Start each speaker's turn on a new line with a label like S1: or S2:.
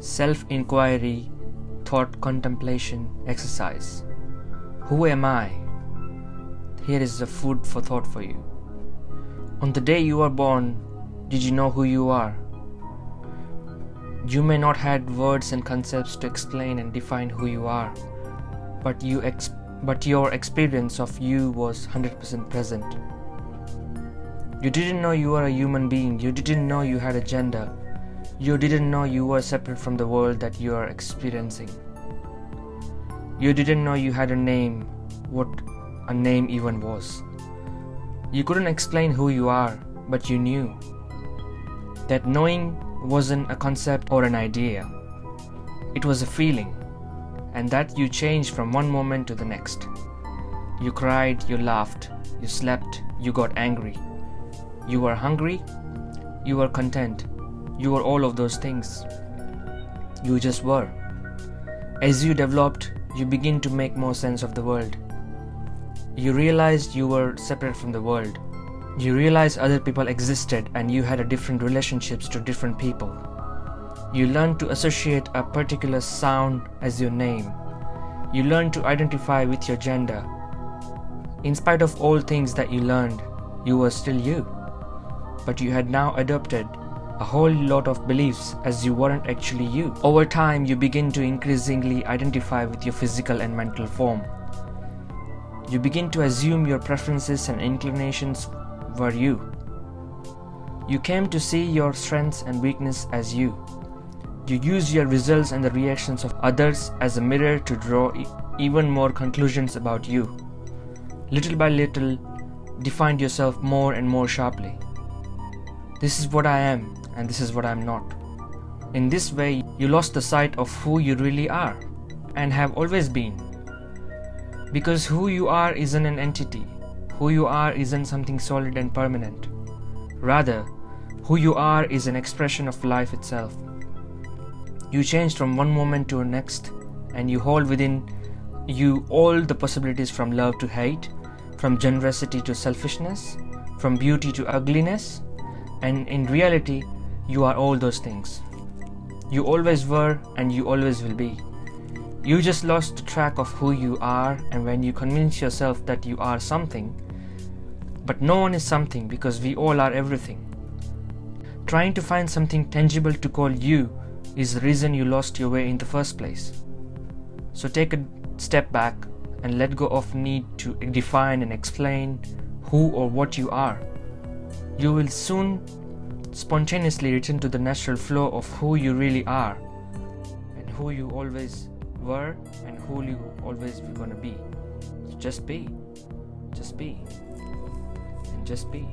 S1: self-inquiry, thought contemplation exercise. Who am I? Here is the food for thought for you. On the day you were born, did you know who you are? You may not had words and concepts to explain and define who you are, but your experience of you was 100% present. You didn't know you were a human being. You didn't know you had a gender. You didn't know you were separate from the world that you are experiencing. You didn't know you had a name, what a name even was. You couldn't explain who you are, but you knew. That knowing wasn't a concept or an idea. It was a feeling, and that you changed from one moment to the next. You cried, you laughed, you slept, you got angry. You were hungry, you were content, you were all of those things. You just were. As you developed, you begin to make more sense of the world. You realized you were separate from the world. You realized other people existed and you had a different relationships to different people. You learned to associate a particular sound as your name. You learned to identify with your gender. In spite of all things that you learned, you were still you. But you had now adopted a whole lot of beliefs as you weren't actually you. Over time, you begin to increasingly identify with your physical and mental form. You begin to assume your preferences and inclinations were you. You came to see your strengths and weakness as you. You use your results and the reactions of others as a mirror to draw even more conclusions about you. Little by little, defined yourself more and more sharply. This is what I am, and this is what I am not. In this way, you lost the sight of who you really are, and have always been. Because who you are isn't an entity. Who you are isn't something solid and permanent. Rather, who you are is an expression of life itself. You change from one moment to the next, and you hold within you all the possibilities from love to hate, from generosity to selfishness, from beauty to ugliness, and in reality, you are all those things. You always were and you always will be. You just lost track of who you are, and when you convince yourself that you are something, but no one is something because we all are everything. Trying to find something tangible to call you is the reason you lost your way in the first place. So take a step back and let go of need to define and explain who or what you are. You will soon spontaneously return to the natural flow of who you really are, and who you always were, and who you always be gonna be. So just be, and just be.